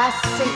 Asik.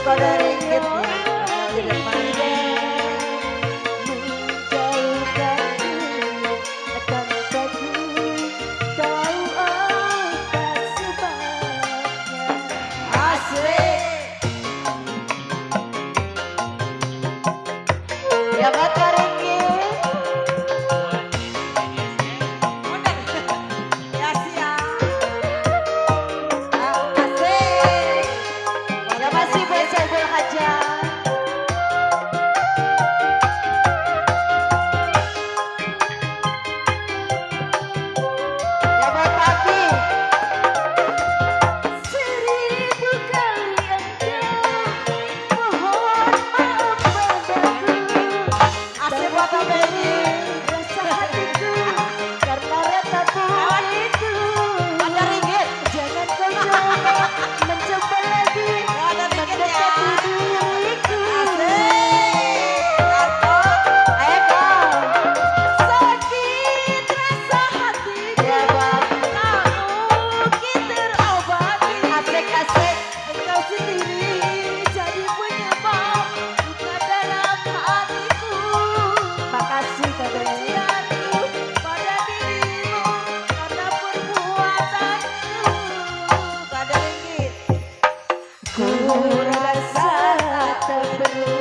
Pada ringgit ya, di ya bakar ringgit. Ya siap. Asik. Ya masih Saiful Hajat. Ya buat Papi. Seribu kali engkau mohon maaf padaku. Asik buat Abeni. Rasa hatiku karena rataku itu. Ada ringgit. Jangan kau coba mencoba lagi. Mendekati diriku. Ayo kau. Sakit rasa hatiku tak mungkin terobati. Asik. Engkau sendiri jadi penyebab luka dalam hatiku. Makasih kebencianku pada dirimu karena perbuatanku. Pada ringgit. Ku rasa tak perlu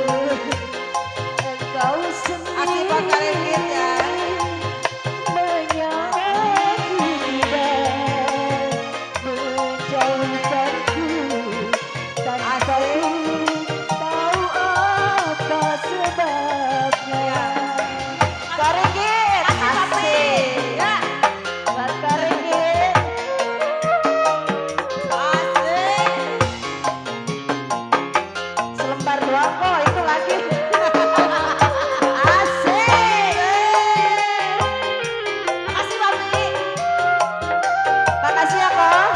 engkau sendiri menyakiti dan menjauhkanku tanpa ku tahu apa sebabnya. Karinggit, asik. Bakar ringgit. Asik. Selembar doang kok itu lagi. Asik. Makasih Papi. Makasih ya kok.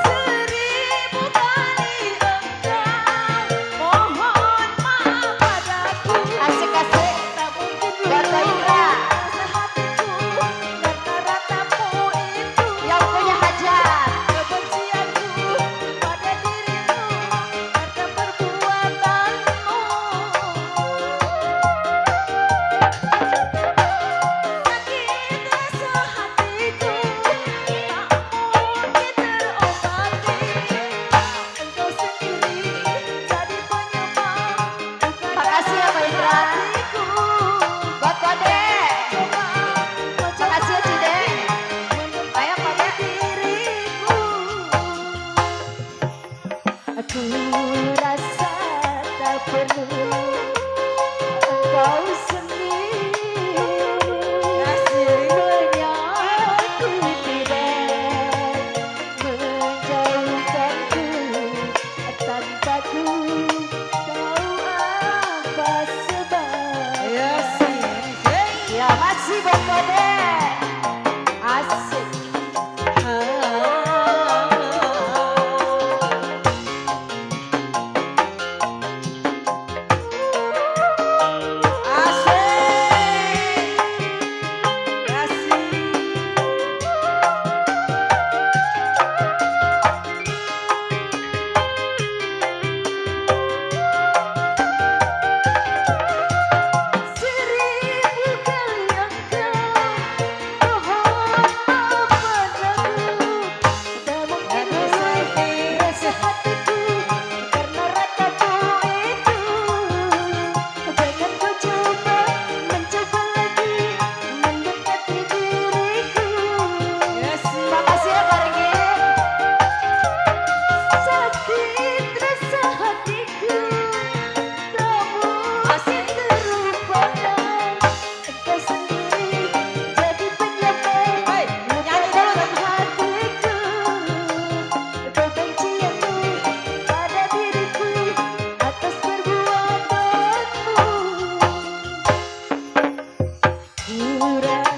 Seribu kali engkau mohon maaf padaku. Asik. Tak mungkin buat Indra. Rasa hatiku karena ratamu itu. Yang punya hajat. Kebencianku pada dirimu karena perbuatanmu. Sakit rasa hatiku tak mungkin terobati. Engkau sendiri jadi penyebab luka Makasih ya Pak Indra. hatiku. Buat Kode. Makasih ya Cide. Ayo Kode. Aku rasa tak perlu engkau sendiri menyakiti dan menjauhkanku tanpa ku tahu apa sebabnya. Ya masih buat Kode. Asik. Kurang